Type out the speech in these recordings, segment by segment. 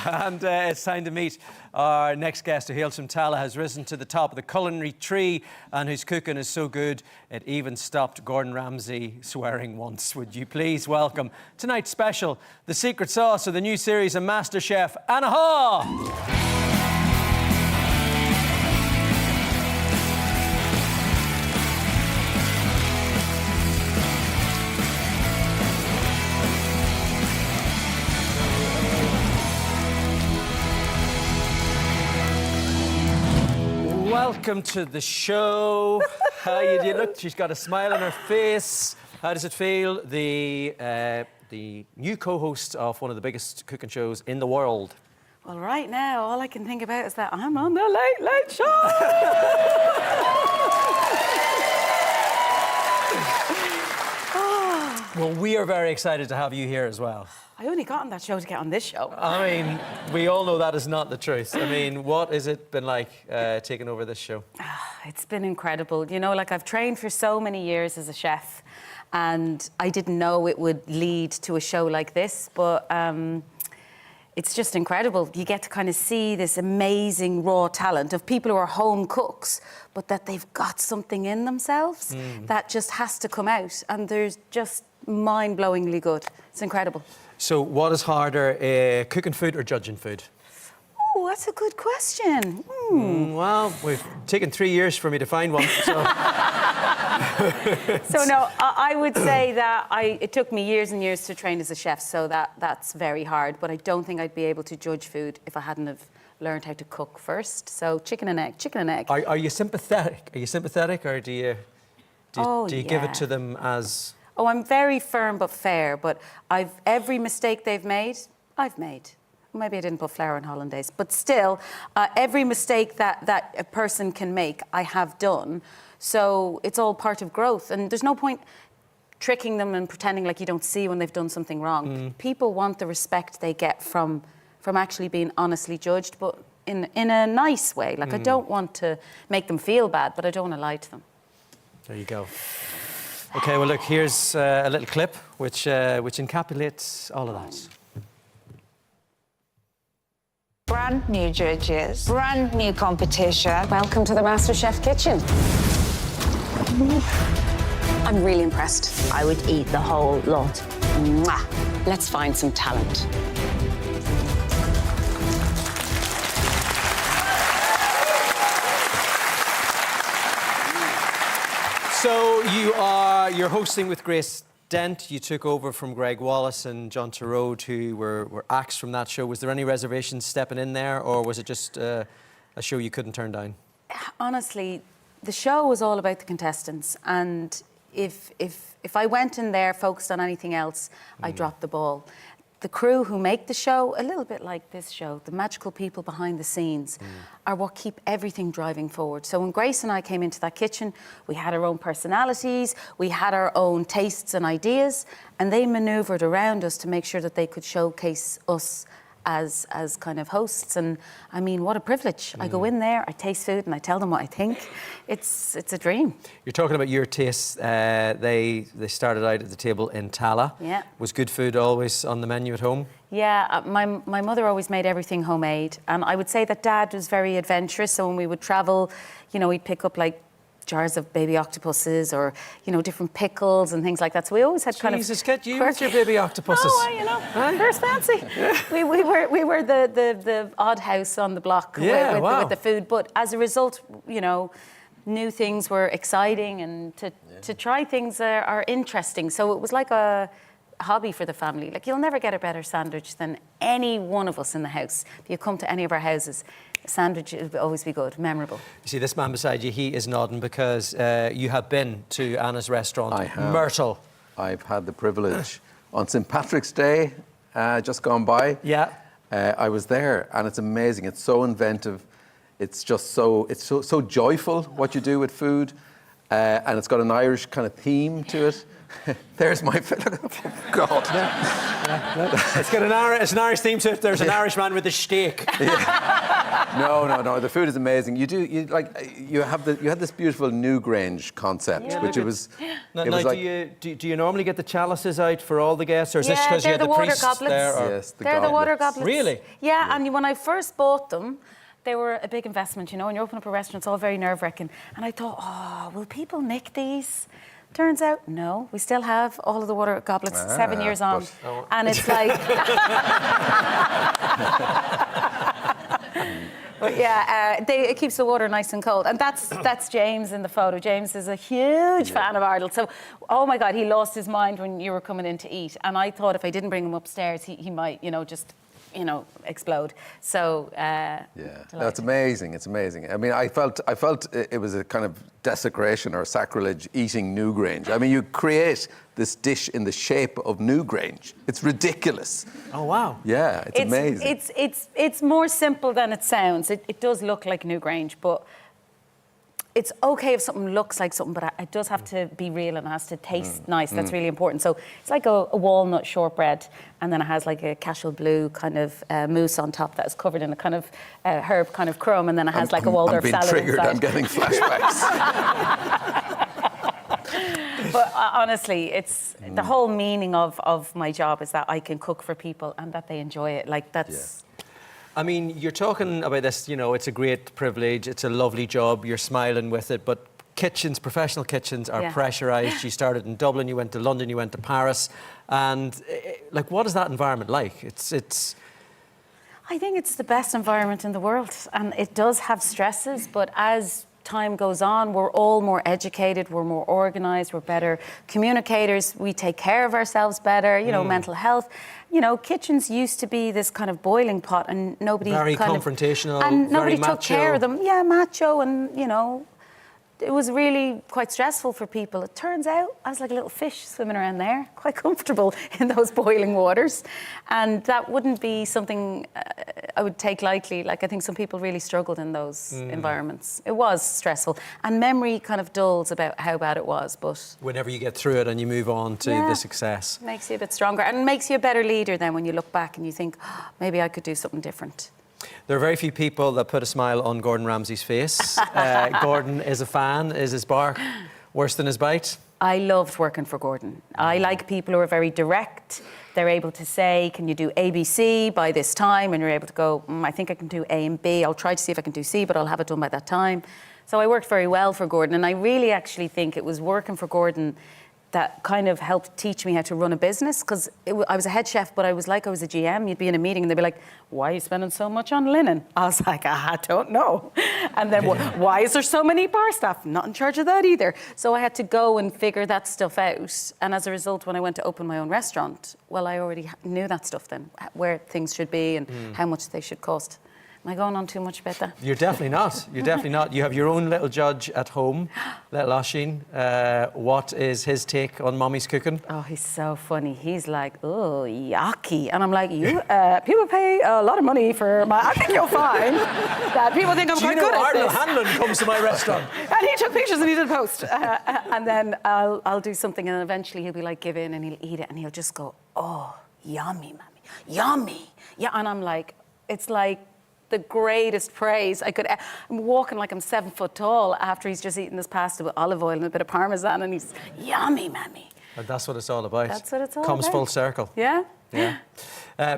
And it's time to meet our next guest who hails from Tala, has risen to the top of the culinary tree and whose cooking is so good it even stopped Gordon Ramsay swearing once. Would you please welcome tonight's special, the secret sauce of the new series of MasterChef, Haugh. Welcome to the show. How you do? Look, she's got a smile on her face. How does it feel? The new co-host of one of the biggest cooking shows in the world. Well, right now, all I can think about is that I'm on the Late Late Show. Well, we are very excited to have you here as well. I only got on that show to get on this show. I mean, we all know that is not the truth. I mean, what has it been like taking over this show? It's been incredible. You know, like, I've trained for so many years as a chef, and I didn't know it would lead to a show like this, but it's just incredible. You get to kind of see this amazing raw talent of people who are home cooks, but that they've got something in themselves that just has to come out, and there's just mind-blowingly good. It's incredible. So what is harder, cooking food or judging food? Oh, that's a good question. Well, we've taken 3 years for me to find one. So, So no, I would say that it took me years and years to train as a chef, so that's very hard. But I don't think I'd be able to judge food if I hadn't have learned how to cook first. So chicken and egg, chicken and egg. Are you sympathetic? Are you sympathetic, or do you give it to them as? Oh, I'm very firm but fair, but every mistake they've made, I've made. Maybe I didn't put flour in hollandaise, but still, every mistake that a person can make, I have done. So it's all part of growth, and there's no point tricking them and pretending like you don't see when they've done something wrong. People want the respect they get from actually being honestly judged, but in a nice way. Like, I don't want to make them feel bad, but I don't want to lie to them. There you go. Okay, well, look, here's a little clip which encapsulates all of that. Brand new judges, brand new competition. Welcome to the MasterChef kitchen. I'm really impressed. I would eat the whole lot. Mwah. Let's find some talent. So you're hosting with Grace Dent. You took over from Greg Wallace and John Turode, who were axed from that show. Was there any reservations stepping in there, or was it just a show you couldn't turn down? Honestly, the show was all about the contestants, and if I went in there focused on anything else, I dropped the ball. The crew who make the show, a little bit like this show, the magical people behind the scenes, are what keep everything driving forward. So when Grace and I came into that kitchen, we had our own personalities, we had our own tastes and ideas, and they manoeuvred around us to make sure that they could showcase us as kind of hosts. And I mean, what a privilege. I go in there, I taste food, and I tell them what I think. It's a dream. You're talking about your tastes. They started out at the table in Tala. Yeah. Was good food always on the menu at home? Yeah, my mother always made everything homemade. And I would say that Dad was very adventurous. So when we would travel, you know, we'd pick up like jars of baby octopuses, or, you know, different pickles and things like that. So we always had kind of... Jesus, get you with your baby octopuses. Oh, you know, first fancy. We were the odd house on the block with the food. But as a result, you know, new things were exciting, and to try things are interesting. So it was like a hobby for the family. Like, you'll never get a better sandwich than any one of us in the house. If you come to any of our houses, sandwich will always be good, memorable. You see, this man beside you, he is nodding because you have been to Anna's restaurant, I have. Myrtle. I've had the privilege on St. Patrick's Day, just gone by. Yeah. I was there, and it's amazing. It's so inventive. It's just so joyful what you do with food, and it's got an Irish kind of theme to it. There's my... Oh, God. Yeah. It's got it's an Irish theme to it. There's an Irish man with a steak. Yeah. No. The food is amazing. You had this beautiful Newgrange concept, which it was. Now, it was like, do you normally get the chalices out for all the guests, or is this because you had they're the water priests goblets. there? Or? Yes, They're the water goblets. goblets. Really? Yeah, and when I first bought them, they were a big investment, you know, when you open up a restaurant, it's all very nerve-wracking. And I thought, oh, will people nick these? Turns out, no. We still have all of the water goblets 7 years on. And it's like... But yeah, it keeps the water nice and cold. And that's James in the photo. James is a huge fan of Ardle. So, oh my God, he lost his mind when you were coming in to eat. And I thought if I didn't bring him upstairs, he might, explode. So, no, it's amazing. It's amazing. I mean, I felt it was a kind of desecration or sacrilege eating Newgrange. I mean, you create this dish in the shape of Newgrange. It's ridiculous. Oh wow! Yeah, it's amazing. It's more simple than it sounds. It does look like Newgrange, but it's okay if something looks like something, but it does have to be real and it has to taste nice. That's really important. So it's like a walnut shortbread, and then it has like a cashel blue kind of mousse on top that is covered in a kind of herb kind of crumb, and then it has like a Waldorf salad triggered. inside. I'm getting flashbacks. But honestly, it's the whole meaning of my job is that I can cook for people and that they enjoy it. Like that's. I mean, you're talking about this, it's a great privilege, it's a lovely job, you're smiling with it, but professional kitchens are pressurised. You started in Dublin, you went to London, you went to Paris, and what is that environment like? I think it's the best environment in the world, and it does have stresses, but as time goes on, we're all more educated, we're more organised, we're better communicators, we take care of ourselves better, mental health. Kitchens used to be this kind of boiling pot, and nobody very confrontational, and nobody very took macho. care of them. Yeah, macho, and it was really quite stressful for people. It turns out I was like a little fish swimming around there, quite comfortable in those boiling waters, and that wouldn't be something I would take lightly. Like I think some people really struggled in those environments. It was stressful, and memory kind of dulls about how bad it was. But whenever you get through it and you move on to the success, makes you a bit stronger and makes you a better leader. Then when you look back and you think, maybe I could do something different. There are very few people that put a smile on Gordon Ramsay's face. Gordon is a fan. Is his bark worse than his bite? I loved working for Gordon. I like people who are very direct. They're able to say, can you do ABC by this time? And you're able to go, I think I can do A and B. I'll try to see if I can do C, but I'll have it done by that time. So I worked very well for Gordon. And I really actually think it was working for Gordon that kind of helped teach me how to run a business, because I was a head chef, but I was a GM. You'd be in a meeting and they'd be like, why are you spending so much on linen? I was like, I don't know. And then why is there so many bar staff? Not in charge of that either. So I had to go and figure that stuff out. And as a result, when I went to open my own restaurant, well, I already knew that stuff then, where things should be and how much they should cost. Am I going on too much about that? You're definitely not. You're definitely not. You have your own little judge at home, little Oisín. What is his take on Mommy's cooking? Oh, he's so funny. He's like, oh, yucky. And I'm like, people pay a lot of money for I think you'll find that people think I'm quite good at this. Arnold Hanlon comes to my restaurant. And he took pictures and he did a post. And then I'll do something and eventually he'll be like, give in, and he'll eat it and he'll just go, oh, yummy, mommy, yummy. Yeah, and I'm like, it's like, the greatest praise I could. I'm walking like I'm 7 foot tall after he's just eaten this pasta with olive oil and a bit of parmesan, and he's yummy, mammy. And that's what it's all about. That's what it's all Comes about. full circle. Yeah.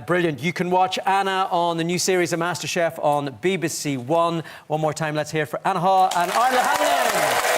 Brilliant. You can watch Anna on the new series of MasterChef on BBC One. One more time, let's hear for Anna Haugh and Arnold Hanlon.